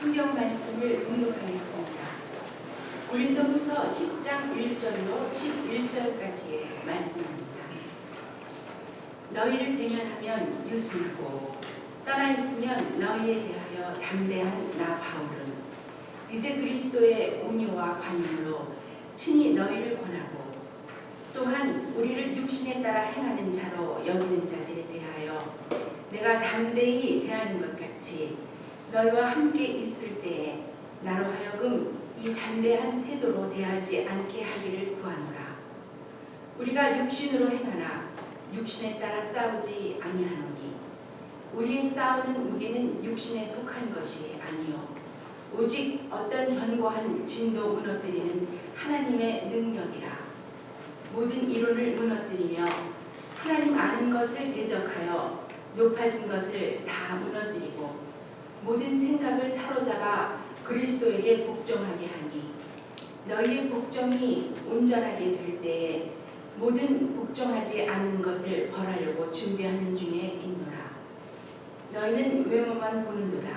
성경 말씀을 공독하겠습니다. 고린도후서 10장 1절로 11절까지의 말씀입니다. 너희를 대면하면 유순하고 떠나 있으면 너희에 대하여 담대한 나 바울은 이제 그리스도의 온유와 관용으로 친히 너희를 권하고 또한 우리를 육신에 따라 행하는 자로 여기는 자들에 대하여 내가 담대히 대하는 것 같이 너희와 함께 있을 때에 나로 하여금 이 담대한 태도로 대하지 않게 하기를 구하노라. 우리가 육신으로 행하나 육신에 따라 싸우지 아니하노니 우리의 싸우는 무기는 육신에 속한 것이 아니요 오직 어떤 견고한 진도 무너뜨리는 하나님의 능력이라. 모든 이론을 무너뜨리며 하나님 아는 것을 대적하여 높아진 것을 다 무너뜨리고 모든 생각을 사로잡아 그리스도에게 복종하게 하니 너희의 복종이 온전하게 될 때에 모든 복종하지 않는 것을 벌하려고 준비하는 중에 있노라. 너희는 외모만 보는도다.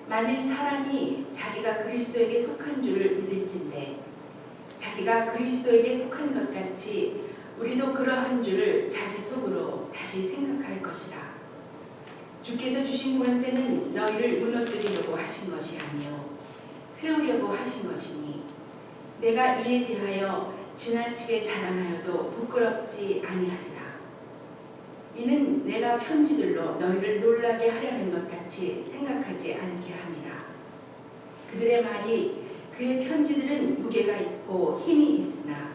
만일 사람이 자기가 그리스도에게 속한 줄을 믿을진대 자기가 그리스도에게 속한 것 같이 우리도 그러한 줄을 자기 속으로 다시 생각할 것이라. 주께서 주신 권세는 너희를 무너뜨리려고 하신 것이 아니요 세우려고 하신 것이니 내가 이에 대하여 지나치게 자랑하여도 부끄럽지 아니하리라. 이는 내가 편지들로 너희를 놀라게 하려는 것 같이 생각하지 않게 함이라. 그들의 말이 그의 편지들은 무게가 있고 힘이 있으나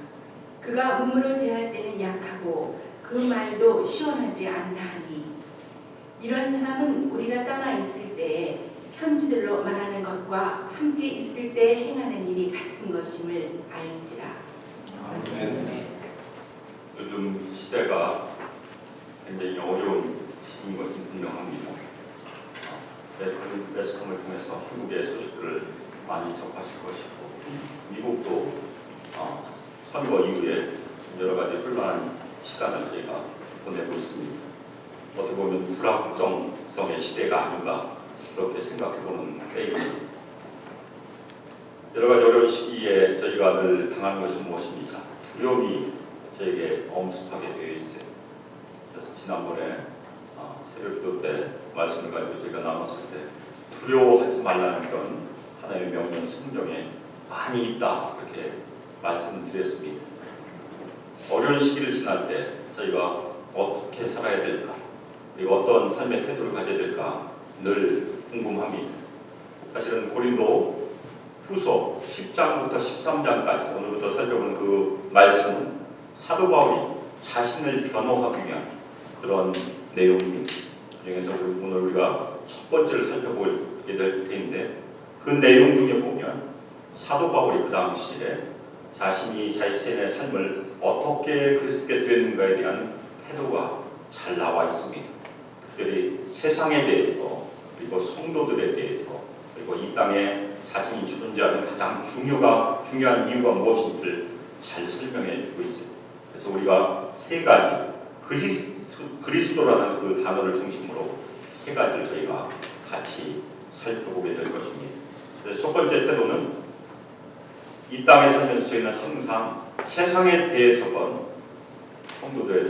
그가 음으로 대할 때는 약하고 그 말도 시원하지 않다 하니 이런 사람은 우리가 떠나 있을 때에 편지들로 말하는 것과 함께 있을 때 행하는 일이 같은 것임을 알지라. 아멘. 요즘 시대가 굉장히 어려운 시기인 것은 분명합니다. 매스컴을 통해서 한국의 소식들을 많이 접하실 것이고 미국도 선거 이후에 여러 가지 혼란한 시간을 저희가 보내고 있습니다. 어떻게 보면 불확정성의 시대가 아닌가 그렇게 생각해보는 때입니다. 여러 가지 어려운 시기에 저희가 늘 당하는 것이 무엇입니까? 두려움이 저에게 엄습하게 되어 있어요. 그래서 지난번에 새벽 기도 때 말씀을 가지고 저희가 나눴을 때 두려워하지 말라는 그런 하나님의 명령 성경에 많이 있다 그렇게 말씀드렸습니다. 어려운 시기를 지날 때 저희가 어떻게 살아야 될까 그리고 어떤 삶의 태도를 가져야 될까 늘 궁금합니다. 사실은 고린도 후서 10장부터 13장까지 오늘부터 살펴보는 그 말씀은 사도 바울이 자신을 변호하기 위한 그런 내용입니다. 그중에서 오늘 우리가 첫 번째를 살펴보게 될 텐데 그 내용 중에 보면 사도 바울이 그 당시에 자신이 자신의 삶을 어떻게 그리스도께 드렸는가에 대한 태도가 잘 나와 있습니다. 특별히 세상에 대해서 그리고 성도들에 대해서 그리고 이 땅에 자신이 존재하는 가장 중요한 이유가 무엇인지를 잘 설명해 주고 있어요. 그래서 우리가 세 가지 그리스도라는 그 단어를 중심으로 세 가지를 저희가 같이 살펴보게 될 것입니다. 그래서 첫 번째 태도는 이 땅에 살면서 저희는 항상 세상에 대해서건 성도들에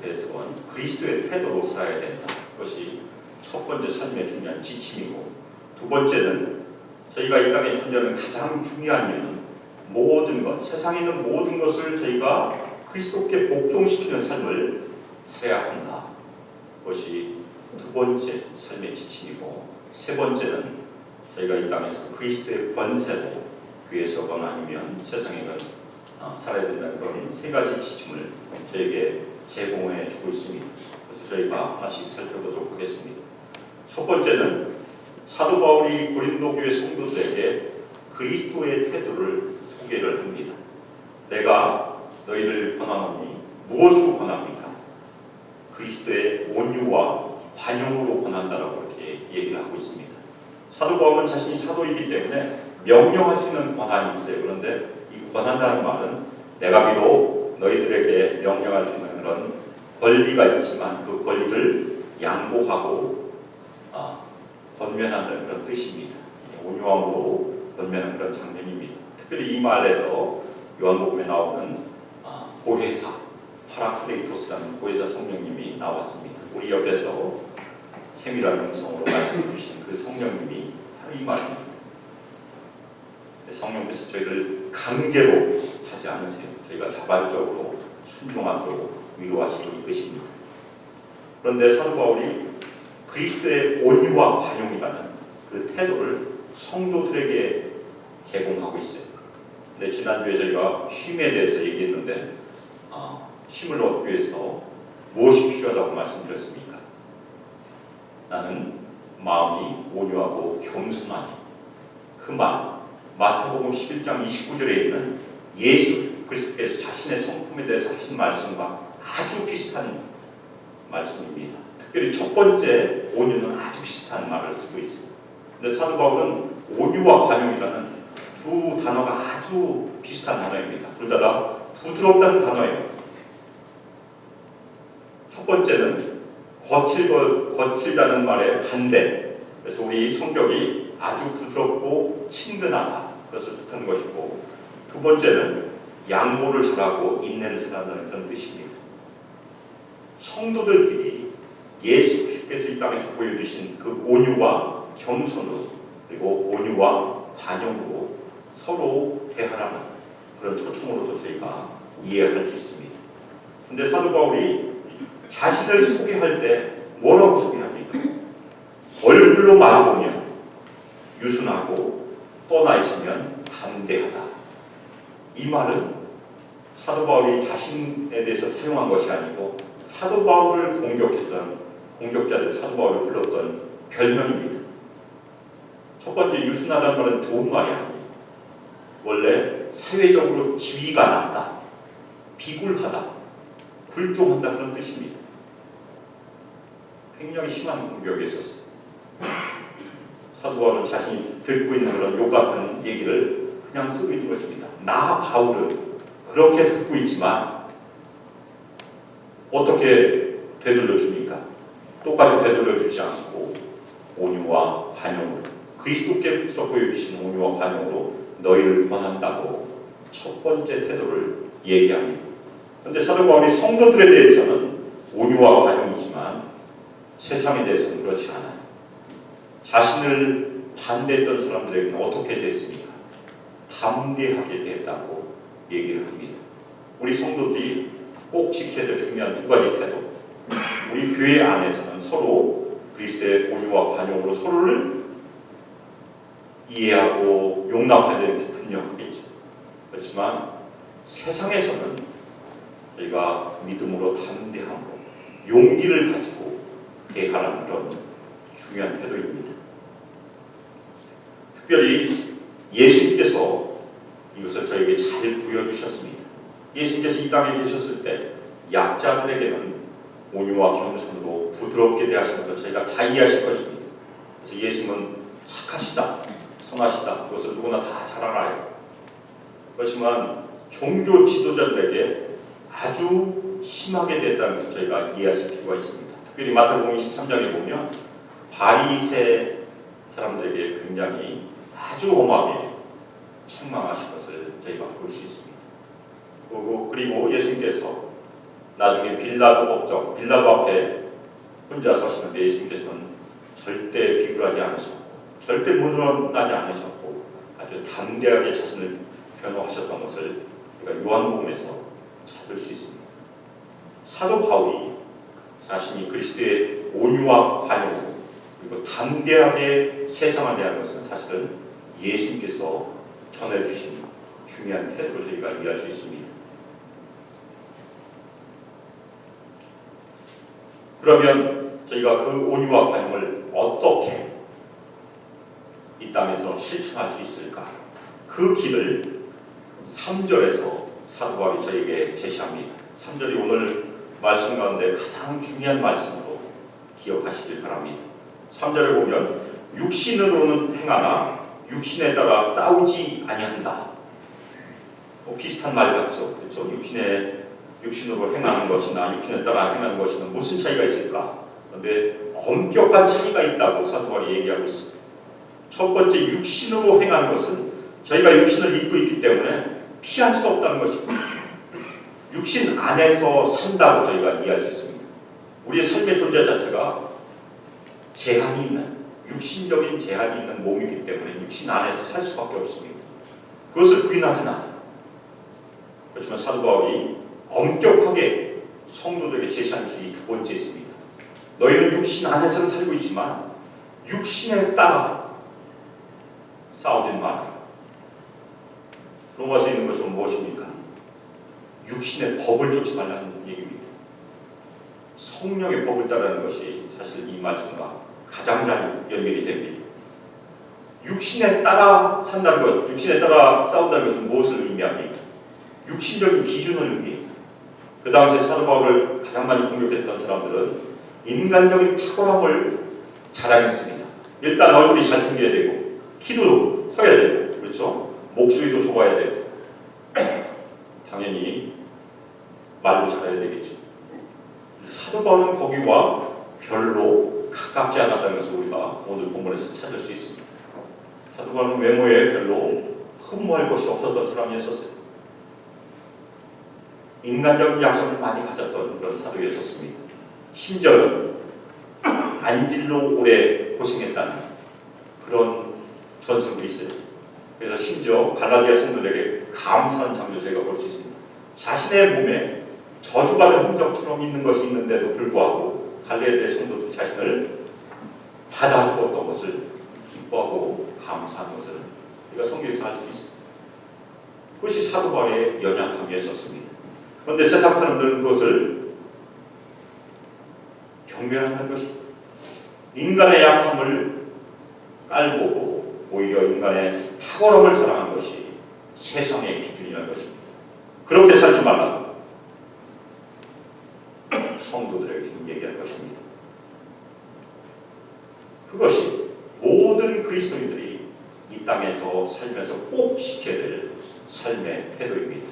대해서건 그리스도의 태도로 살아야 된다. 그것이 첫 번째 삶의 중요한 지침이고 두 번째는 저희가 이 땅에 존재하는 가장 중요한 이유는 모든 것, 세상에 있는 모든 것을 저희가 그리스도께 복종시키는 삶을 살아야 한다. 그것이 두 번째 삶의 지침이고 세 번째는 저희가 이 땅에서 그리스도의 권세로 교회에서건 아니면 세상에건 살아야 된다는 그런 세 가지 지침을 저에게 제공해 주고 있습니다. 그래서 저희가 하나씩 살펴보도록 하겠습니다. 첫 번째는 사도 바울이 고린도 교회 성도들에게 그리스도의 태도를 소개를 합니다. 내가 너희를 권하노니 무엇으로 권합니까? 그리스도의 온유와 관용으로 권한다라고 이렇게 얘기를 하고 있습니다. 사도 바울은 자신이 사도이기 때문에 명령할 수 있는 권한이 있어요. 그런데 이 권한다는 말은 내가 비록 너희들에게 명령할 수 있는 그런 권리가 있지만 그 권리를 양보하고 권면한다는 그런 뜻입니다. 온유함으로 건면하는 그런 장면입니다. 특별히 이 말에서 요한복음에 나오는 보혜사 파라클레이토스라는 보혜사 성령님이 나왔습니다. 우리 옆에서 세밀한 음성으로 말씀해 주신 그 성령님이 바로 이 말입니다. 성령께서 저희를 강제로 하지 않으세요. 저희가 자발적으로 순종하도록 위로하시고 이끄십니다. 그런데 사도 바울이 그리스도의 온유와 관용이라는 그 태도를 성도들에게 제공하고 있어요. 근데 지난주에 저희가 쉼에 대해서 얘기했는데 쉼을 얻기 위해서 무엇이 필요하다고 말씀드렸습니까? 나는 마음이 온유하고 겸손하니 그 말 마태복음 11장 29절에 있는 예수 그리스도께서 자신의 성품에 대해서 하신 말씀과 아주 비슷한 말씀입니다. 특별히 첫 번째 온유는 아주 비슷한 말을 쓰고 있어요. 근데 사도 바울은 온유와 관용이라는 두 단어가 아주 비슷한 단어입니다. 둘 다 부드럽다는 단어예요. 첫 번째는 거칠다는 말의 반대. 그래서 우리 성격이 아주 부드럽고 친근하다. 그것을 뜻하는 것이고, 두 번째는 양보를 잘하고 인내를 잘한다는 그런 뜻입니다. 성도들끼리 예수께서 이 땅에서 보여주신 그 온유와 겸손으로 그리고 온유와 관용으로 서로 대하라는 그런 초청으로도 저희가 이해할 수 있습니다. 그런데 사도 바울이 자신을 소개할 때 뭐라고 소개합니까? 얼굴로 마주보면 유순하고 떠나 있으면 담대하다. 이 말은 사도 바울이 자신에 대해서 사용한 것이 아니고 사도 바울을 공격자들 사도 바울을 불렀던 별명입니다. 첫 번째 유순하다는 말은 좋은 말이 아니에요. 원래 사회적으로 지위가 낮다, 비굴하다, 굴종한다 그런 뜻입니다. 굉장히 심한 공격에 있었어요. 사도 바울은 자신이 듣고 있는 그런 욕 같은 얘기를 그냥 쓰고 있는 것입니다. 나 바울은 그렇게 듣고 있지만 어떻게 되돌려 줍니까? 똑같이 되돌려 주지 않고 온유와 관용으로 그리스도께서 보여주신 온유와 관용으로 너희를 권한다고 첫 번째 태도를 얘기합니다. 그런데 사도 바울이 성도들에 대해서는 온유와 관용이지만 세상에 대해서는 그렇지 않아요. 자신을 반대했던 사람들에게는 어떻게 됐습니까? 담대하게 됐다고 얘기를 합니다. 우리 성도들이 꼭 지켜야 될 중요한 두 가지 태도. 우리 교회 안에서는 서로 그리스도의 온유와 관용으로 서로를 이해하고 용납해야 되는 것이 분명하겠죠. 그렇지만 세상에서는 저희가 믿음으로 담대함으로 용기를 가지고 대하라는 그런 중요한 태도입니다. 특별히 예수님께서 이것을 저에게 잘 보여주셨습니다. 예수님께서 이 땅에 계셨을 때 약자들에게는 온유와 겸손으로 부드럽게 대하시는 것을 저희가 다 이해하실 것입니다. 그래서 예수님은 착하시다, 선하시다, 그것을 누구나 다 잘 알아요. 그렇지만 종교 지도자들에게 아주 심하게 됐다는 것을 저희가 이해하실 필요가 있습니다. 특별히 마태복음 23장에 보면 바리새 사람들에게 굉장히 아주 엄하게 책망하신 것을 저희가 볼 수 있습니다. 그리고 예수님께서 나중에 빌라도 앞에 혼자 서시는데 예수님께서는 절대 비굴하지 않으셨고 절대 무너나지 않으셨고 아주 담대하게 자신을 변호하셨던 것을 우리가 요한복음에서 찾을 수 있습니다. 사도 바울이 자신이 그리스도의 온유와 관용으로 그리고 담대하게 세상을 대하는 것은 사실은 예수님께서 전해주신 중요한 태도로 저희가 이해할 수 있습니다. 그러면 저희가 그 온유와 관용을 어떻게 이 땅에서 실천할 수 있을까? 그 길을 3절에서 사도 바울이 저에게 제시합니다. 3절이 오늘 말씀 가운데 가장 중요한 말씀으로 기억하시길 바랍니다. 3절에 보면 육신으로는 행하나 육신에 따라 싸우지 아니한다. 비슷한 말 같죠? 그렇죠? 육신으로 행하는 것이나 육신에 따라 행하는 것이나 무슨 차이가 있을까? 그런데 엄격한 차이가 있다고 사도 바울이 얘기하고 있습니다. 첫 번째 육신으로 행하는 것은 저희가 육신을 입고 있기 때문에 피할 수 없다는 것입니다. 육신 안에서 산다고 저희가 이해할 수 있습니다. 우리의 삶의 존재 자체가 제한이 있는, 육신적인 제한이 있는 몸이기 때문에 육신 안에서 살 수밖에 없습니다. 그것을 부인하지는 않아요. 그렇지만 사도 바울이 엄격하게 성도들에게 제시한 길이 두 번째 있습니다. 너희는 육신 안에서는 살고 있지만 육신에 따라 싸우진 말아요. 로마서에 있는 것은 무엇입니까? 육신의 법을 쫓지 말라는 얘기입니다. 성령의 법을 따르는 것이 사실 이 말씀과 가장 잘 연결이 됩니다. 육신에 따라 산다는 것, 육신에 따라 싸운다는 것은 무엇을 의미합니까? 육신적인 기준을 의미합니다. 그 당시에 사도 바울을 가장 많이 공격했던 사람들은 인간적인 탁월함을 자랑했습니다. 일단 얼굴이 잘생겨야 되고, 키도 커야 되고, 그렇죠? 목소리도 좋아야 되고, 당연히 말도 잘해야 되겠죠. 사도 바울은 거기와 별로 가깝지 않았다는 것을 우리가 오늘 본문에서 찾을 수 있습니다. 사도 바울은 외모에 별로 흠모할 것이 없었던 사람이었어요. 인간적인 약점을 많이 가졌던 그런 사도였었습니다. 심지어는 안질로 오래 고생했다는 그런 전설도 있어요. 그래서 심지어 갈라디아 성도들에게 감사한 장면을 저희가 볼 수 있습니다. 자신의 몸에 저주받은 흔적처럼 있는 것이 있는데도 불구하고 갈라디아 성도들이 자신을 받아주었던 것을 기뻐하고 감사한 것을 우리가 성경에서 알 수 있습니다. 그것이 사도 바울의 연약함이었습니다. 그런데 세상 사람들은 그것을 경멸한다는 것입니다. 인간의 약함을 깔보고 오히려 인간의 탁월함을 자랑하는 것이 세상의 기준이라는 것입니다. 그렇게 살지 말라. 성도들에게 지금 얘기할 것입니다. 그것이 모든 그리스도인들이 이 땅에서 살면서 꼭 지켜야 될 삶의 태도입니다.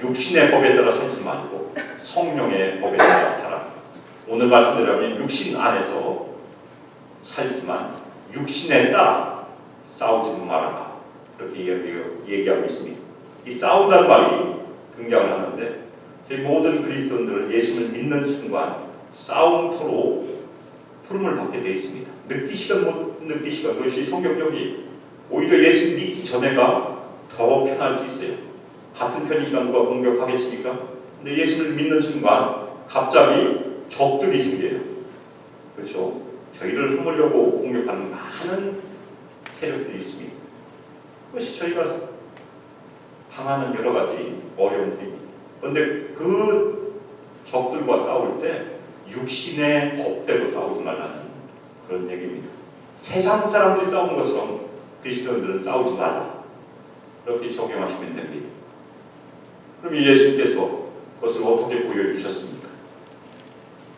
육신의 법에 따라 살지 말고 성령의 법에 따라 살아. 오늘 말씀드리면 육신 안에서 살지만 육신에 따라 싸우지 말아라. 그렇게 얘기하고 있습니다. 이 싸운다는 말이 등장을 하는데 저희 모든 그리스도인들은 예수를 믿는 순간 싸움터로 부름을 받게 되어 있습니다. 느끼시건 못 느끼시건 그것이 성경적이 오히려 예수 믿기 전에가 더 편할 수 있어요. 같은 편이니까 누가 공격하겠습니까? 근데 예수를 믿는 순간 갑자기 적들이 생겨요. 그렇죠? 저희를 흠으려고 공격하는 많은 세력들이 있습니다. 그것이 저희가 당하는 여러 가지 어려움들입니다. 그런데 그 적들과 싸울 때 육신의 법대로 싸우지 말라는 그런 얘기입니다. 세상 사람들이 싸우는 것처럼 그리스도인들은 싸우지 말라. 그렇게 적용하시면 됩니다. 그럼 예수님께서 그것을 어떻게 보여주셨습니까?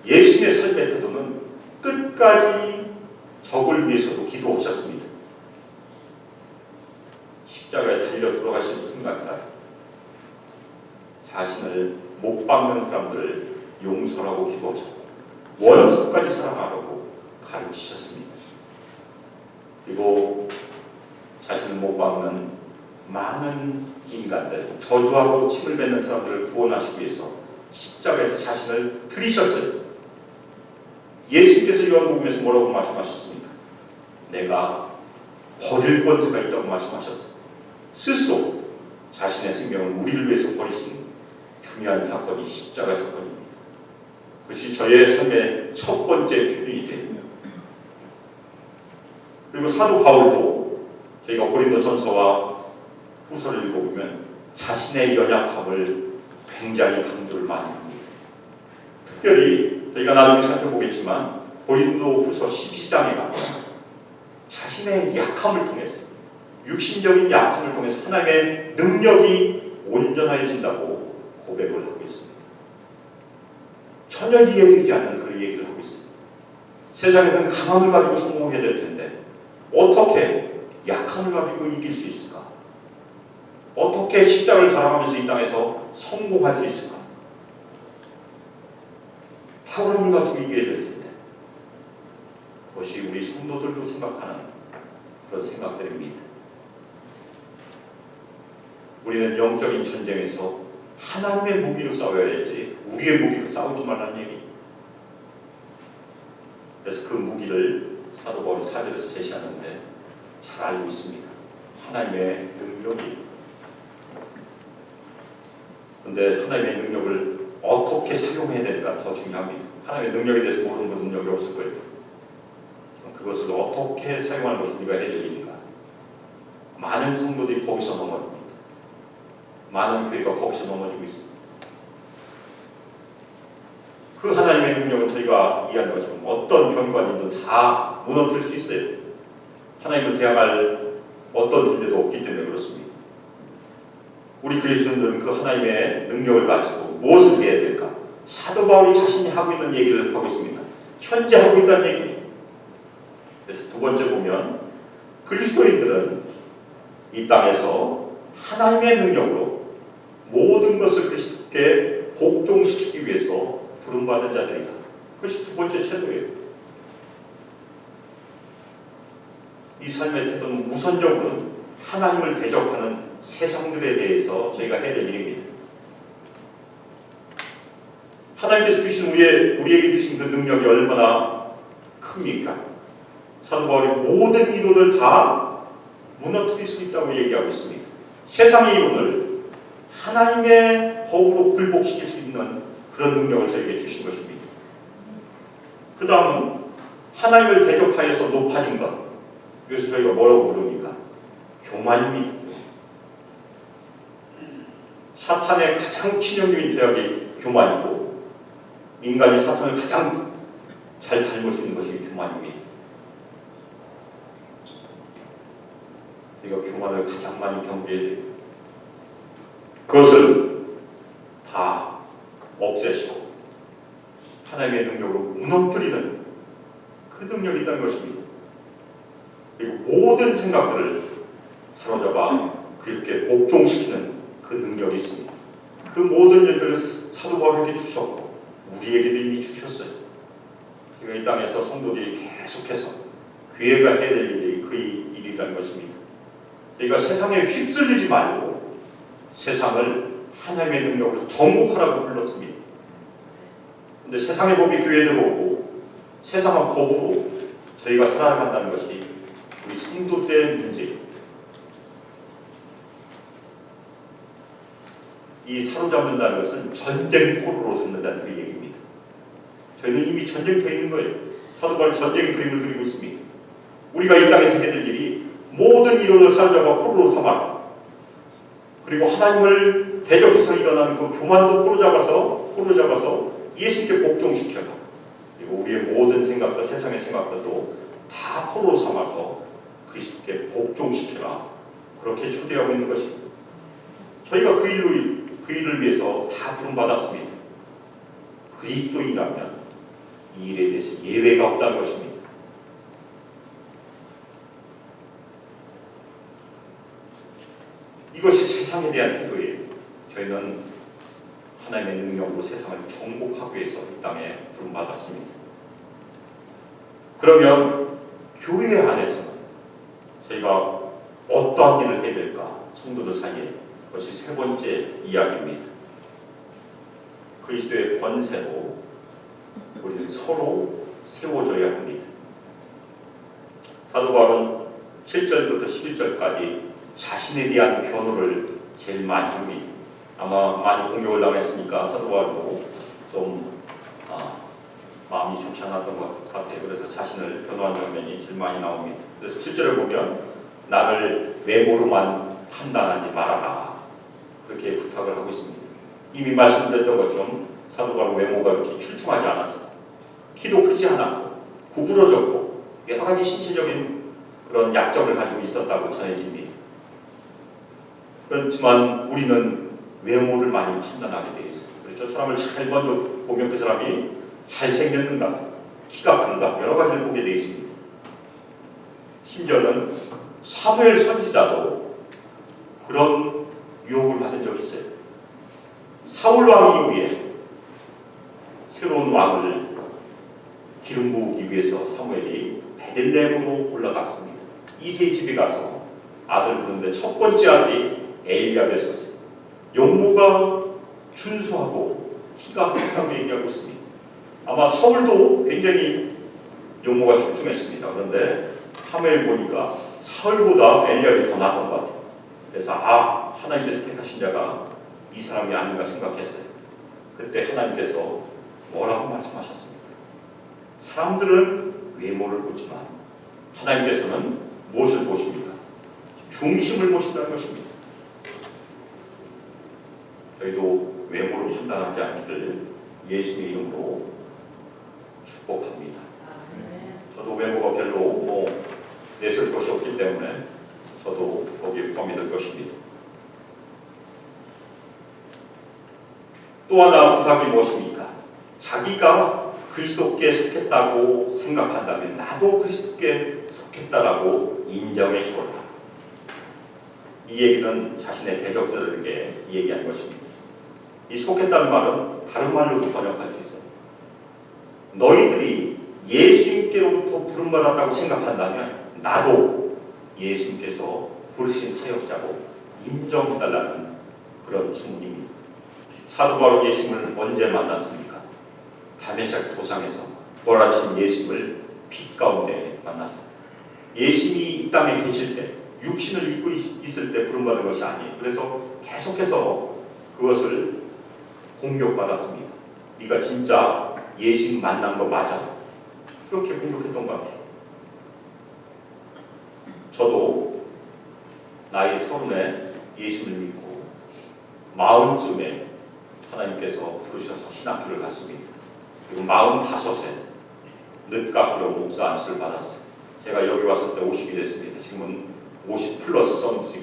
예수님의 삶의 태도는 끝까지 적을 위해서도 기도하셨습니다. 십자가에 달려 돌아가신 순간까지 자신을 못 박는 사람들을 용서하고 기도하셨고 원수까지 사랑하라고 가르치셨습니다. 그리고 자신을 못 박는 많은 인간들, 저주하고 침을 뱉는 사람들을 구원하시기 위해서 십자가에서 자신을 드리셨어요. 예수님께서 요한복음에서 뭐라고 말씀하셨습니까? 내가 버릴 권세가 있다고 말씀하셨어요. 스스로 자신의 생명을 우리를 위해서 버리신 중요한 사건이 십자가 사건입니다. 그것이 저의 삶의 첫 번째 표현이 돼요. 그리고 사도 바울도 저희가 고린도 전서와 후서를 읽어보면 자신의 연약함을 굉장히 강조를 많이 합니다. 특별히 저희가 나중에 살펴보겠지만 고린도 후서 12장에 가면 자신의 약함을 통해서 육신적인 약함을 통해서 하나님의 능력이 온전해진다고 고백을 하고 있습니다. 전혀 이해되지 않는 그런 얘기를 하고 있습니다. 세상에서는 강함을 가지고 성공해야 될 텐데 어떻게 약함을 가지고 이길 수 있을까? 어떻게 십자가를 자랑하면서 이 땅에서 성공할 수 있을까? 탁월함을 가지고 이겨야 될 텐데 그것이 우리 성도들도 생각하는 그런 생각들입니다. 우리는 영적인 전쟁에서 하나님의 무기로 싸워야지 우리의 무기로 싸우지 말라는 얘기. 그래서 그 무기를 사도 바울이 4절에서 제시하는데 잘 알고 있습니다. 하나님의 능력이. 그런데 하나님의 능력을 어떻게 사용해야 되는가 더 중요합니다. 하나님의 능력에 대해서 모르는 분 능력이 없을 거예요. 그것을 어떻게 사용하는 것이 우리가 해야 될 일인가. 많은 성도들이 거기서 넘어집니다. 많은 교회가 거기서 넘어지고 있습니다. 그 하나님의 능력은 저희가 이해하는 것처럼 어떤 경관님도 다 무너뜨릴 수 있어요. 하나님을 대항할 어떤 존재도 없기 때문에 그렇습니다. 우리 그리스도인들은 그 하나님의 능력을 가지고 무엇을 해야 될까? 사도 바울이 자신이 하고 있는 얘기를 하고 있습니다. 현재 하고 있다는 얘기입니다. 그래서 두 번째 보면 그리스도인들은 이 땅에서 하나님의 능력으로 모든 것을 그리스도께 복종시키기 위해서 부름받은 자들이다. 그것이 두 번째 태도예요. 이 삶의 태도는 우선적으로는 하나님을 대적하는 세상들에 대해서 저희가 해야 될 일입니다. 하나님께서 주신 우리에게 주신 그 능력이 얼마나 큽니까? 사도 바울이 모든 이론을 다 무너뜨릴 수 있다고 얘기하고 있습니다. 세상의 이론을 하나님의 법으로 굴복시킬 수 있는 그런 능력을 저에게 주신 것입니다. 그 다음은 하나님을 대적하여서 높아진 것. 이것을 저희가 뭐라고 부릅니까? 교만입니다. 사탄의 가장 치명적인 죄악이 교만이고 인간이 사탄을 가장 잘 닮을 수 있는 것이 교만입니다. 우리가 교만을 가장 많이 경계해야 돼요. 그것을 다 없애시고 하나님의 능력으로 무너뜨리는 그 능력이 있다는 것입니다. 그리고 모든 생각들을 사로잡아 그렇게 복종시키는 그 능력이 있습니다. 그 모든 일들을 사도 바울에게 주셨고 우리에게도 이미 주셨어요. 그러니까 이 땅에서 성도들이 계속해서 교회가 해야 될 일이 그 일이라는 것입니다. 저희가 세상에 휩쓸리지 말고 세상을 하나님의 능력으로 정복하라고 불렀습니다. 그런데 세상의 법이 교회에 들어오고 세상의 법으로 저희가 살아간다는 것이 우리 성도들의 문제입니다. 이 사로잡는다는 것은 전쟁 포로로 잡는다는 그 얘기입니다. 저희는 이미 전쟁터에 있는 거예요. 사도 바울이 전쟁의 그림을 그리고 있습니다. 우리가 이 땅에서 해야 될 일이 모든 이론을 사로잡아 포로로 삼아라. 그리고 하나님을 대적해서 일어나는 그 교만도 포로 잡아서 예수님께 복종시켜라. 그리고 우리의 모든 생각들, 세상의 생각들도 다 포로로 삼아서 그리스도께 복종시켜라. 그렇게 초대하고 있는 것입니다. 저희가 그 일을 위해서 다 부름받았습니다. 그리스도인이라면 이 일에 대해서 예외가 없다는 것입니다. 이것이 세상에 대한 태도예요. 저희는 하나님의 능력으로 세상을 정복하기 위해서 이 땅에 부름받았습니다. 그러면 교회 안에서는 저희가 어떠한 일을 해야 될까? 성도들 사이에 그것이 세 번째 이야기입니다. 그리스도의 권세로 우리는 서로 세워져야 합니다. 사도 바울은 7절부터 11절까지 자신에 대한 변호를 제일 많이 합니다. 아마 많이 공격을 당했으니까 사도 바울도 좀 마음이 좋지 않았던 것 같아요. 그래서 자신을 변호한 장면이 제일 많이 나옵니다. 그래서 7절에 보면 나를 외모로만 판단하지 말아라. 그렇게 부탁을 하고 있습니다. 이미 말씀드렸던 것처럼 사도 바울 외모가 이렇게 출중하지 않았어요. 키도 크지 않았고 구부러졌고 여러 가지 신체적인 그런 약점을 가지고 있었다고 전해집니다. 그렇지만 우리는 외모를 많이 판단하게 되어 있습니다. 그렇죠? 사람을 잘 먼저 보면 그 사람이 잘생겼는가, 키가 큰가 여러 가지를 보게 되어 있습니다. 심지어는 사무엘 선지자도 그런 유혹을 받은 적이 있어요. 사울 왕 이후에 새로운 왕을 기름 부으기 위해서 사무엘이 베들레헴으로 올라갔습니다. 이세의 집에 가서 아들 부르는데 첫 번째 아들이 엘리압이었어요. 용모가 준수하고 키가 크다고 얘기하고 있습니다. 아마 사울도 굉장히 용모가 출중했습니다. 그런데 사무엘 보니까 사울보다 엘리압이 더 낫던 것 같아요. 그래서 하나님께서 택하신 자가 이 사람이 아닌가 생각했어요. 그때 하나님께서 뭐라고 말씀하셨습니까? 사람들은 외모를 보지만 하나님께서는 무엇을 보십니까? 중심을 보신다는 것입니다. 저희도 외모를 판단하지 않기를 예수님의 이름으로 축복합니다. 저도 외모가 별로 내세울 것이 없기 때문에 저도 거기에 포함이 될 것입니다. 또 하나 부탁이 무엇입니까? 자기가 그리스도께 속했다고 생각한다면 나도 그리스도께 속했다라고 인정해 주어라. 이 얘기는 자신의 대적자들에게 얘기한 것입니다. 이 속했다는 말은 다른 말로도 번역할 수 있어요. 너희들이 예수님께로부터 부름받았다고 생각한다면 나도 예수님께서 부르신 사역자고 인정해달라는 그런 주문입니다. 사도 바로 예수님을 언제 만났습니까? 다메섹 도상에서 부활하신 예수님을 빛 가운데 만났습니다. 예수님이 이 땅에 계실 때 육신을 입고 있을 때 부름받은 것이 아니에요. 그래서 계속해서 그것을 공격받았습니다. 네가 진짜 예수님 만난 거 맞아? 그렇게 공격했던 것 같아요. 저도 나이 30에 예수님을 믿고 40쯤에 하나님께서 부르셔서 신학교를 갔습니다. 그리고 45세 늦깎이로 목사 안수를 받았어요. 제가 여기 왔을 때 50이 됐습니다. 지금은 50 플러스 썸씽.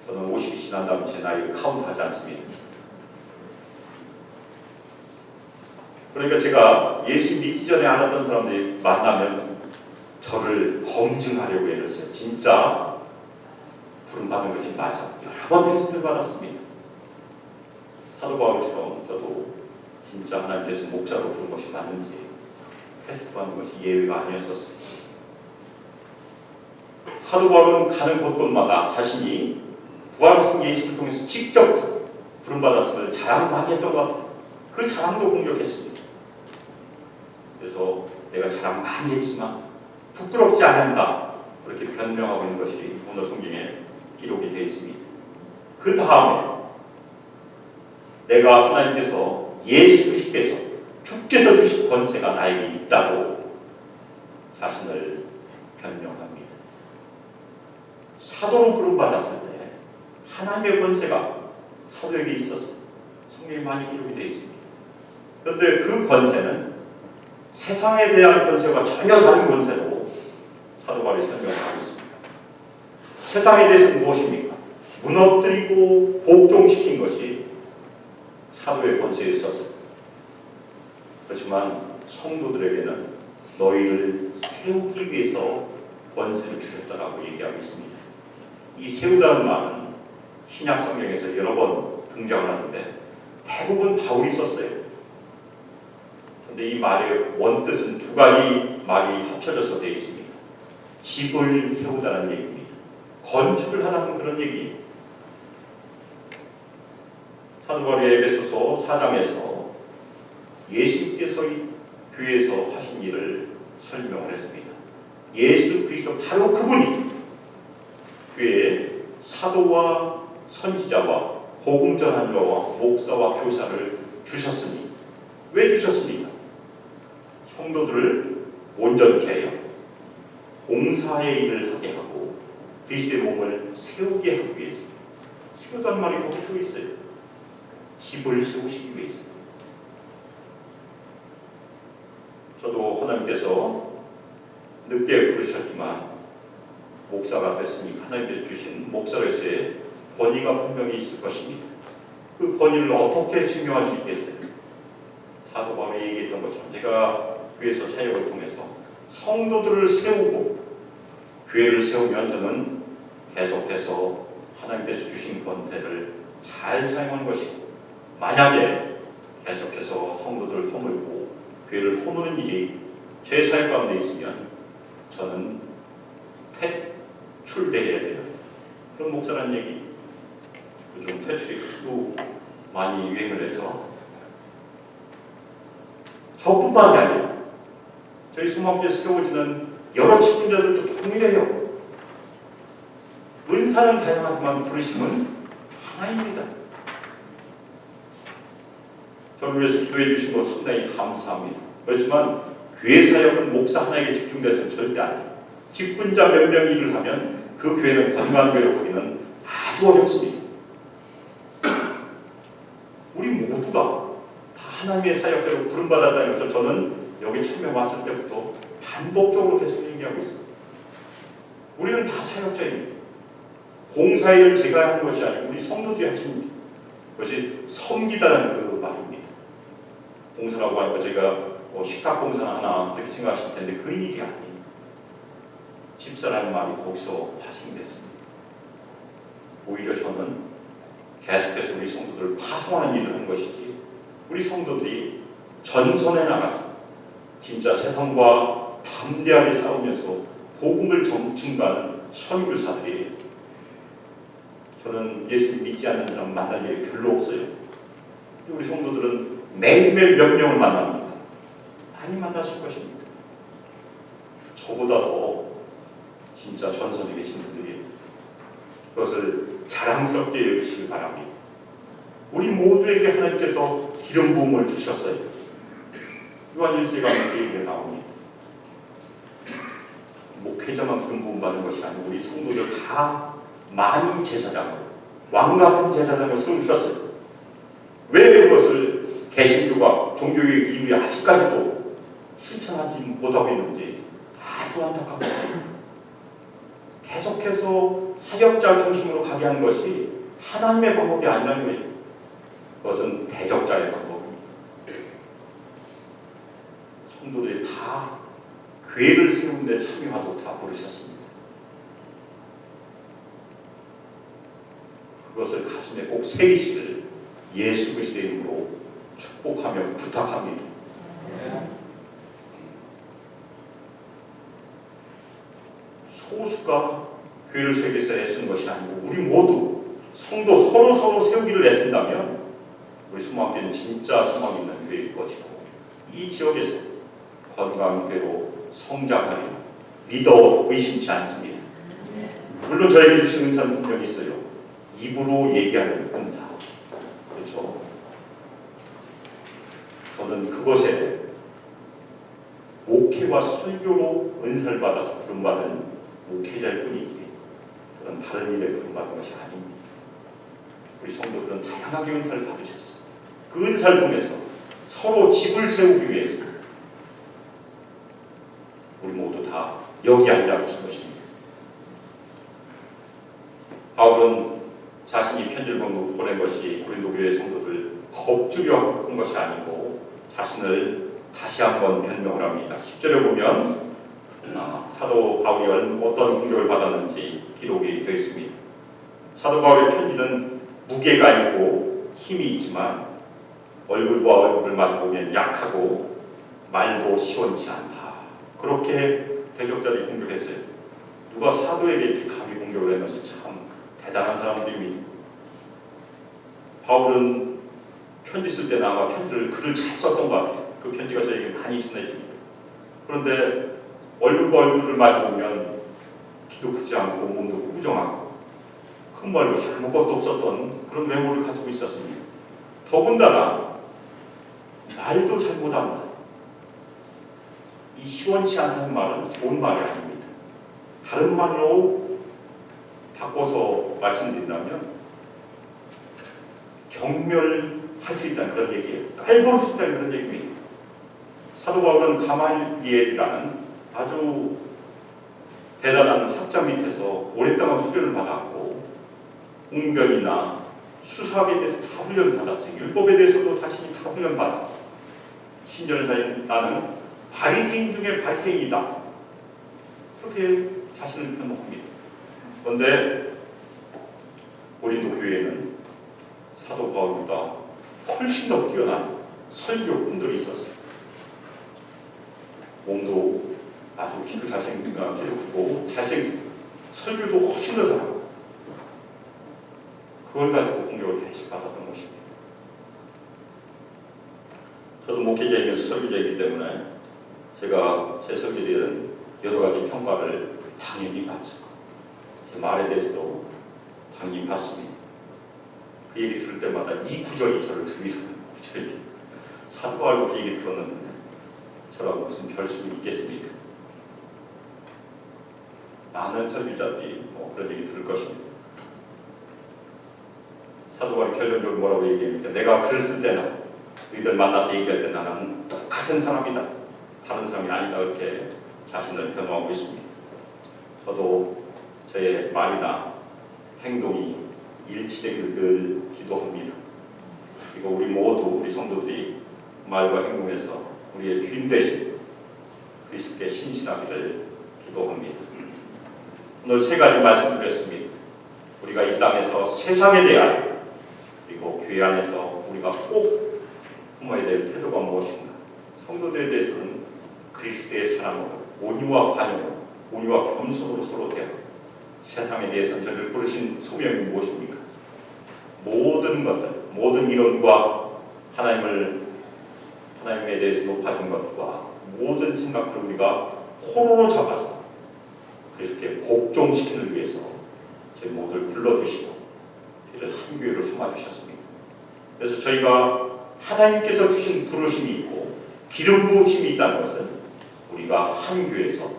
저는 50이 지난 다음 제 나이를 카운트하지 않습니다. 그러니까 제가 예수 믿기 전에 알았던 사람들이 만나면 저를 검증하려고 애썼어요. 진짜 부름받은 것이 맞아. 여러 번 테스트를 받았습니다. 사도 바울처럼 저도 진짜 하나님께서 목자로 부른 것이 맞는지 테스트 받는 것이 예외가 아니었었어요. 사도 바울은 가는 곳곳마다 자신이 부활하신 예수를 통해서 직접 부름받았음을 자랑을 많이 했던 것 같아요. 그 자랑도 공격했습니다. 그래서 내가 자랑 많이 했지만 부끄럽지 않는다. 그렇게 변명하고 있는 것이 오늘 성경에 기록이 되어 있습니다. 그 다음에 내가 하나님께서 예수 그리스도께서 주께서 주신 권세가 나에게 있다고 자신을 변명합니다. 사도로 부름받았을 때 하나님의 권세가 사도에게 있어서 성경에 많이 기록이 되어 있습니다. 그런데 그 권세는 세상에 대한 권세와 전혀 다른 권세로 사도 바울이 설명을 하고 있습니다. 세상에 대해서는 무엇입니까? 무너뜨리고 복종시킨 것이 사도의 권세에 있었어요. 그렇지만 성도들에게는 너희를 세우기 위해서 권세를 주셨다라고 얘기하고 있습니다. 이 세우다는 말은 신약 성경에서 여러 번 등장을 하는데 대부분 바울이 썼어요. 그런데 이 말의 원뜻은 두 가지 말이 합쳐져서 되어 있습니다. 집을 세우다는 얘기입니다. 건축을 하다는 그런 얘기예요. 사도 바울이 에베소서 4장에서 예수님께서 이 교회에서 하신 일을 설명을 했습니다. 예수 그리스도 바로 그분이 교회에 사도와 선지자와 복음 전한 자와 목사와 교사를 주셨으니 왜 주셨습니까? 성도들을 온전케 하여 봉사의 일을 하게 하고 그리스도의 몸을 세우게 하기 위해서. 세우다는 말이 거기 또 있어요. 집을 세우시기 위해서. 저도 하나님께서 늦게 부르셨지만 목사가 됐으니 하나님께서 주신 목사로서의 권위가 분명히 있을 것입니다. 그 권위를 어떻게 증명할 수 있겠어요? 사도 바울이 얘기했던 것처럼 제가 교회에서 사역을 통해서 성도들을 세우고 교회를 세우면 저는 계속해서 하나님께서 주신 권세를 잘 사용하는 것이고, 만약에 계속해서 성도들을 허물고 교회를 허무는 일이 제 사역 가운데 있으면 저는 퇴출돼야 되는 그런 목사라는 얘기. 요즘 퇴출이 또 많이 유행을 해서 저뿐만이 아니라 저희 수목교에서 세워지는 여러 직분자들도 동일해요. 은사는 다양하지만 부르심은 하나입니다. 저를 위해서 기도해 주신 거 상당히 감사합니다. 그렇지만 교회 사역은 목사 하나에게 집중돼서는 절대 안 돼요. 직분자 몇 명이 일을 하면 그 교회는 건강한 교회로 가기는 아주 어렵습니다. 우리 모두가 다 하나님의 사역자로 부름받았다는 것을 저는 여기 처음에 왔을 때부터 반복적으로 계속 얘기하고 있습니다. 우리는 다 사역자입니다. 봉사일은 제가 하는 것이 아니고 우리 성도들이 하십니다. 그것이 섬기다는 그 말입니다. 봉사라고 하니까 제가 식탁 봉사나 하나 이렇게 생각하실 텐데 그 일이 아니에요. 집사라는 말이 거기서 파생이 됐습니다. 오히려 저는 계속해서 우리 성도들을 파송하는 일을 하는 것이지 우리 성도들이 전선에 나가서 진짜 세상과 담대하게 싸우면서 복음을 증거하는 선교사들이 저는 예수님 믿지 않는 사람 만날 일이 별로 없어요. 우리 성도들은 매일매일 몇 명을 만납니다. 많이 만나실 것입니다. 저보다 더 진짜 전선에 계신 분들이 그것을 자랑스럽게 여기시길 바랍니다. 우리 모두에게 하나님께서 기름 부음을 주셨어요. 요한 1세가 얘기에 나옵니다. 목회자만 기름 부음 받은 것이 아니고 우리 성도들 다 만인 제사장을 왕같은 제사장을 세우셨어요. 왜 그것을 개신교가 종교개혁 이후에 아직까지도 실천하지 못하고 있는지 아주 안타깝습니다. 계속해서 사역자 중심으로 가게 하는 것이 하나님의 방법이 아니라는 거예요. 그것은 대적자의 방법입니다. 성도들이 다 교회를 세우는 데 참여하도록 다 부르셨습니다. 그것을 가슴에 꼭 새기시길 예수 그리스도의 이름으로 축복하며 부탁합니다. 소수가 교회를 세우기 위해서 애쓰는 것이 아니고 우리 모두 성도 서로 세우기를 애쓴다면 우리 수목교회는 진짜 소망 있는 교회일 것이고 이 지역에서 건강한 교회로 성장하리라 믿어 의심치 않습니다. 물론 저에게 주신 은사는 분명히 있어요. 입으로 얘기하는 은사. 그렇죠. 저는 그것에 목회와 설교로 은사를 받아서 부름받은 목회자일 뿐이지 저는 다른 일에 부름받은 것이 아닙니다. 우리 성도들은 다양하게 은사를 받으셨어요. 그 은사를 통해서 서로 집을 세우기 위해서 우리 모두 다 여기 앉아 계신 것입니다. 바울은 자신이 편지를 보낸 것이 고린도 교회 성도들 겁주려 한 것이 아니고 자신을 다시 한번 변명을 합니다. 10절에 보면 사도 바울이 어떤 공격을 받았는지 기록이 되어 있습니다. 사도 바울의 편지는 무게가 있고 힘이 있지만 얼굴과 얼굴을 마주보면 약하고 말도 시원치 않다. 그렇게 대적자들이 공격했어요. 누가 사도에게 이렇게 감히 공격을 했는지 참 대단한 사람들입니다. 바울은 편지 쓸 때는 아마 글을 잘 썼던 것 같아요. 그 편지가 저에게 많이 전해집니다. 그런데 얼굴과 얼굴을 마주보면 키도 크지 않고 몸도 꾸부정하고 큰 말것이 아무것도 없었던 그런 외모를 가지고 있었습니다. 더군다나 말도 잘 못한다. 이 시원치 않다는 말은 좋은 말이 아닙니다. 다른 말로 바꿔서 말씀드린다면 경멸할 수 있다는 그런 얘기예요. 깔볼 수 있다는 그런 얘기입니다. 사도 바울은 가말리엘이라는 아주 대단한 학자 밑에서 오랫동안 수련을 받았고 웅변이나 수사학에 대해서 다 훈련을 받았어요. 율법에 대해서도 자신이 다 훈련 받았고 심지어는 나는 바리새인 중에 바리새인이다. 그렇게 자신을 표현합니다. 그런데 고린도 교회에는 사도 바울보다 훨씬 더 뛰어난 설교 꿈들이 있었어요. 몸도 아주 키도 크고 잘생기고 설교도 훨씬 더 잘하고 그걸 가지고 공격을 계속 받았던 것입니다. 저도 목회자이면서 설교자이기 때문에 제가 제 설교에 대한 여러 가지 평가를 당연히 받죠. 제 말에 대해서도 당연히 받습니다. 그 얘기 들을 때마다 이 구절이 저를 위로하는 구절입니다. 사도 바울도 그 얘기 들었는데 저라고 무슨 별 수 있겠습니까? 많은 설교자들이 그런 얘기 들을 것입니다. 사도 바울이 결론적으로 뭐라고 얘기합니까? 내가 글을 쓸 때나 너희들 만나서 얘기할 때 나는 똑같은 사람이다. 다른 사람이 아니다. 이렇게 자신을 변호하고 있습니다. 저도 저의 말이나 행동이 일치되기를 늘 기도합니다. 그리고 우리 모두 우리 성도들이 말과 행동에서 우리의 주인 되신 그리스도께 신실하기를 기도합니다. 오늘 세 가지 말씀드렸습니다. 우리가 이 땅에서 세상에 대하여 그리고 교회 안에서 우리가 꼭 품어야 될 태도가 무엇인가? 성도들에 대해서는 그리스도의 사랑으로 온유와 관용으로 온유와 겸손으로 서로 대하고 세상에 대해서는 저를 부르신 소명이 무엇입니까? 모든 것들, 모든 이론과 하나님에 대해서 높아진 것과 모든 생각들을 우리가 호로로 잡아서 그리스도께 복종시키는 위해서 저희 모두를 불러주시고 저희를 한 교회로 삼아주셨습니다. 그래서 저희가 하나님께서 주신 부르심이 있고 기름 부으심이 있다는 것은 우리가 한 교회에서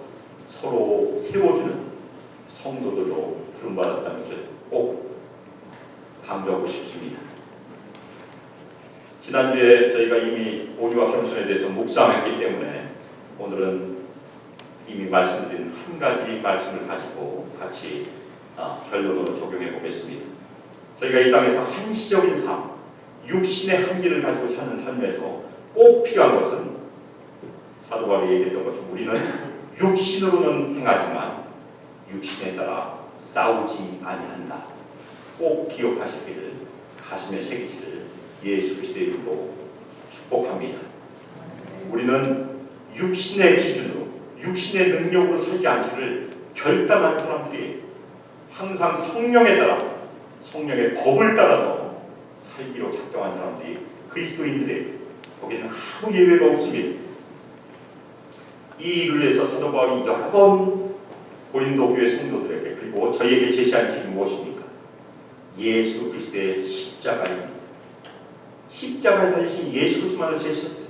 서로 세워주는 성도들로 부름받았다는 것을 꼭 강조하고 싶습니다. 지난주에 저희가 이미 온유와 겸손에 대해서 묵상했기 때문에 오늘은 이미 말씀드린 한 가지 말씀을 가지고 같이 결론으로 적용해 보겠습니다. 저희가 이 땅에서 한시적인 삶, 육신의 한계를 가지고 사는 삶에서 꼭 필요한 것은 사도 바울이 얘기했던 것처럼 우리는 육신으로는 행하지만 육신에 따라 싸우지 아니한다. 꼭 기억하시기를 가슴에 새기시기를 예수 그리스도의 이름으로 축복합니다. 우리는 육신의 기준으로 육신의 능력으로 살지 않기를 결단한 사람들이 항상 성령에 따라 성령의 법을 따라서 살기로 작정한 사람들이 그리스도인들의 거기는 아무 예외가 없습니다. 이 일을 위해서 사도 바울이 여러 번 고린도 교회 성도들에게 그리고 저희에게 제시한 길이 무엇입니까? 예수 그리스도의 십자가입니다. 십자가에 달리신 예수 그리스도만을 제시했어요.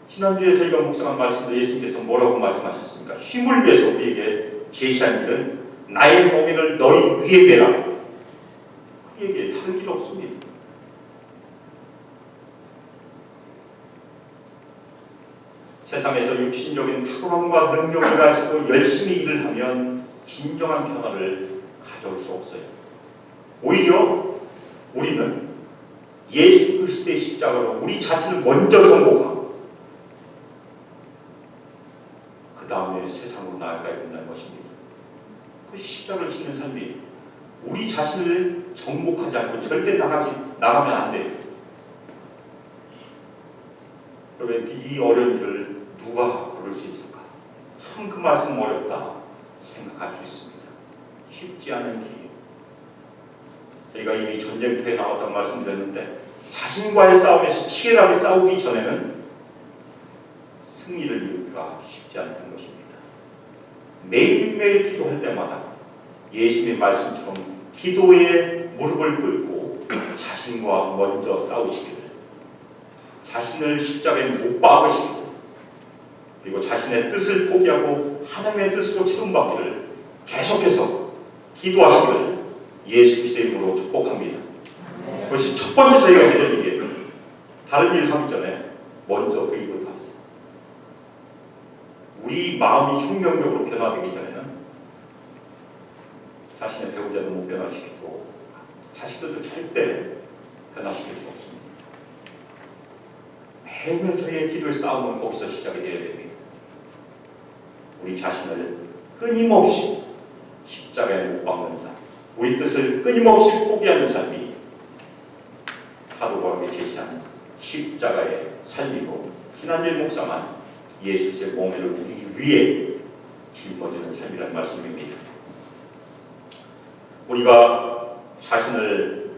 지난주에 저희가 묵상한 말씀도 예수님께서 뭐라고 말씀하셨습니까? 쉼을 위해서 우리에게 제시한 길은 나의 멍에를 너희 위에 매라. 그 얘기에 다른 길 없습니다. 세상에서 육신적인 탁월함과 능력을 가지고 열심히 일을 하면 진정한 변화를 가져올 수 없어요. 오히려 우리는 예수 그리스도의 십자가로 우리 자신을 먼저 정복하고 그 다음에 세상으로 나아가야 된다는 것입니다. 그 십자가를 지는 삶이 우리 자신을 정복하지 않고 절대 나가면 안 돼요. 그러면 이 어려운 일을 누가 걸을 수 있을까? 참 그 말씀 어렵다 생각할 수 있습니다. 쉽지 않은 길이에요. 저희가 이미 전쟁터에 나왔다고 말씀드렸는데 자신과의 싸움에서 치열하게 싸우기 전에는 승리를 이루기가 쉽지 않다는 것입니다. 매일매일 기도할 때마다 예수님의 말씀처럼 기도에 무릎을 꿇고 자신과 먼저 싸우시기를 자신을 십자가에 못 박으시고 그리고 자신의 뜻을 포기하고 하나님의 뜻으로 채움받기를 계속해서 기도하시기를 예수 그리스도의 이름으로 축복합니다. 그것이 첫 번째 저희가 해야 될 일이에요. 다른 일 하기 전에 먼저 그 일부터 하세요. 우리 마음이 혁명적으로 변화되기 전에는 자신의 배우자도 못 변화시키고 자식들도 절대 변화시킬 수 없습니다. 매일매일 저희의 기도의 싸움은 거기서 시작이 되어야 됩니다. 우리 자신을 끊임없이 십자가에 못 박는 삶, 우리 뜻을 끊임없이 포기하는 삶이 사도 바울이 제시한 십자가의 삶이고 지난주에 묵상한 예수의 몸을 우리 위에 짊어지는 삶이라는 말씀입니다. 우리가 자신을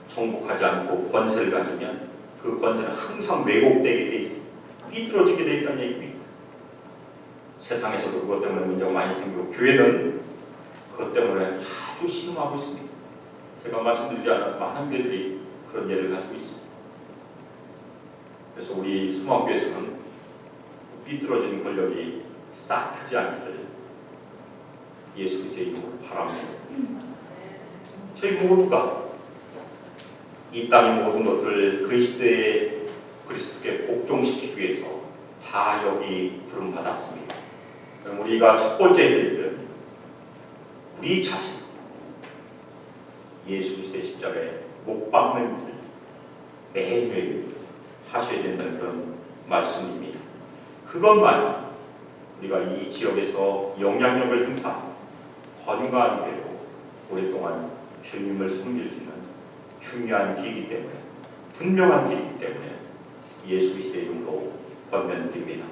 정복하지 않고 권세를 가지면 그 권세는 항상 왜곡되게 돼 있습니다. 삐뚤어지게 돼 있다는 얘기입니다. 세상에서도 그것 때문에 문제가 많이 생기고 교회는 그것 때문에 아주 신음하고 있습니다. 제가 말씀드리지 않아도 많은 교회들이 그런 예를 가지고 있습니다. 그래서 우리 소망교회에서는 삐뚤어진 권력이 싹 트지 않기를 예수 그리스도의 이름으로 바랍니다. 저희 모두가 이 땅의 모든 것들을 그리스도께 복종시키기 위해서 다 여기 부름받았습니다. 그럼 우리가 첫 번째 해야 될 일은 우리 자신 예수 그리스도의 십자가에 못 박는 일을 매일매일 하셔야 된다는 그런 말씀입니다. 그것만이 우리가 이 지역에서 영향력을 행사하고 건강한 교회로 오랫동안 주님을 섬길 수 있는 중요한 길이기 때문에, 분명한 길이기 때문에 예수 그리스도의 이름으로 권면드립니다.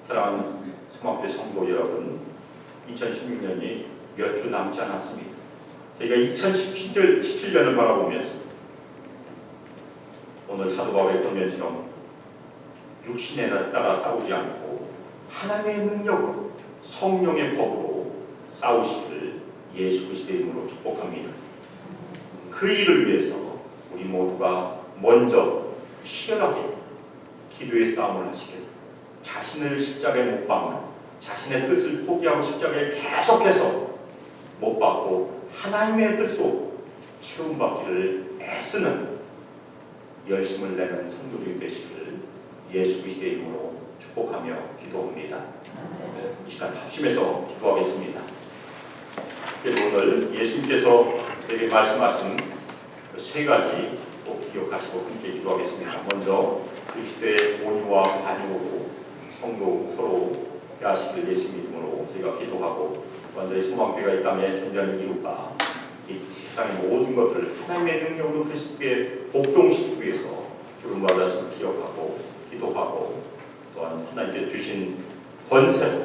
사랑하는 소망교회 성도 여러분, 2016년이 몇 주 남지 않았습니다. 저희가 2017년을 바라보면서 오늘 사도 바울의 권면처럼 육신에 따라 싸우지 않고 하나님의 능력으로 성령의 법으로 싸우시기를 예수 그리스도의 이름으로 축복합니다. 그 일을 위해서 우리 모두가 먼저 치열하게 기도의 싸움을 하시길, 자신을 십자가에 못 박는, 자신의 뜻을 포기하고 십자가에 계속해서 못 박고 하나님의 뜻으로 채움받기를 애쓰는 열심을 내는 성도들이 되시기를 예수 그리스도의 이름으로 축복하며 기도합니다. 이 시간 합심해서 기도하겠습니다. 오늘 예수님께서 저에게 말씀하신 그 세 가지 꼭 기억하시고 함께 기도하겠습니다. 먼저 그리스도의 온유와 관용으로 성도 서로 대하시길 예수님 이름으로 저희가 기도하고, 먼저 이 소망교회가 이 땅에 존재하는 이유가 이 세상의 모든 것들을 하나님의 능력으로 그리스도께 복종시키기 위해서 부름받았음을 기억하고 기도하고, 또한 하나님께서 주신 권세로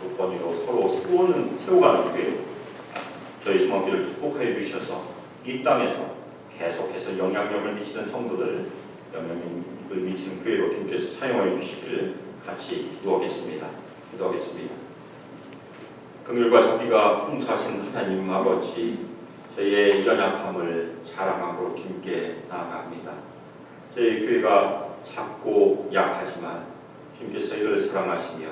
그 권위로 서로 세워가는 교회, 저희 소망교회를 축복하여 주셔서 이 땅에서 계속해서 영향력을 미치는 성도들, 영향력을 미치는 교회로 주님께서 사용하여 주시기를 같이 기도하겠습니다. 긍휼과 자비가 풍성하신 하나님 아버지, 저희의 연약함을 사랑하고 주님께 나아갑니다. 저희 교회가 작고 약하지만 주님께서 저희를 사랑하시며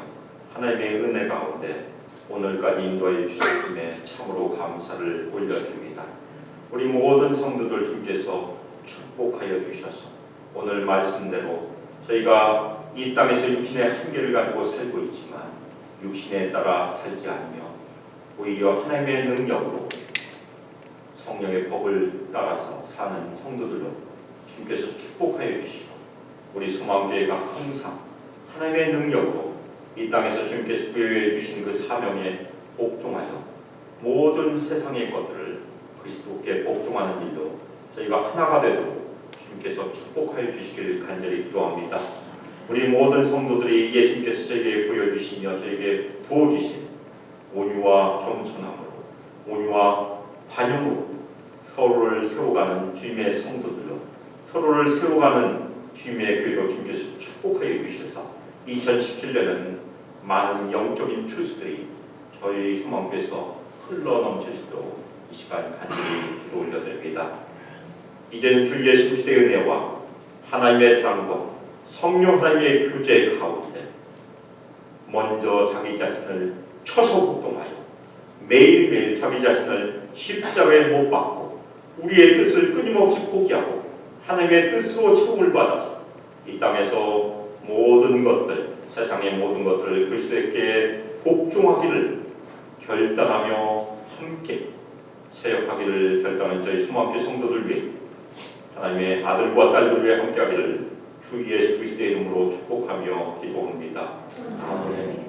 하나님의 은혜 가운데 오늘까지 인도해 주셨음에 참으로 감사를 올려드립니다. 우리 모든 성도들 주님께서 축복하여 주셔서 오늘 말씀대로 저희가 이 땅에서 육신의 한계를 가지고 살고 있지만 육신에 따라 살지 않으며 오히려 하나님의 능력으로 성령의 법을 따라서 사는 성도들로 주님께서 축복하여 주시고, 우리 소망교회가 항상 하나님의 능력으로 이 땅에서 주님께서 부여해 주신 그 사명에 복종하여 모든 세상의 것들을 그리스도께 복종하는 일로 저희가 하나가 되도록 주님께서 축복하여 주시기를 간절히 기도합니다. 우리 모든 성도들이 예수님께서 저에게 보여주시며 저에게 부어주신 온유와 겸손함으로, 온유와 관용으로 서로를 세워가는 주님의 성도들로, 서로를 세워가는 주님의 교회로 주님께서 축복하여 주셔서 2017년은 많은 영적인 추수들이 저희 소망교회에서 흘러넘치시도록 이 시간 간절히 기도 올려드립니다. 이제는 주 예수 그리스도의 은혜와 하나님의 사랑과 성령 하나님의 교제 가운데 먼저 자기 자신을 쳐서 복종하여 매일매일 자기 자신을 십자가에 못 박고 우리의 뜻을 끊임없이 포기하고 하나님의 뜻으로 채움을 받아서 이 땅에서 모든 것들, 세상의 모든 것들을 그리스도께 복종하기를 결단하며 함께 사역하기를 결단한 저희 소망교회 성도들 위해, 하나님의 아들과 딸들 위해 함께하기를 주 예수 그리스도의 이름으로 축복하며 기도합니다. 아멘.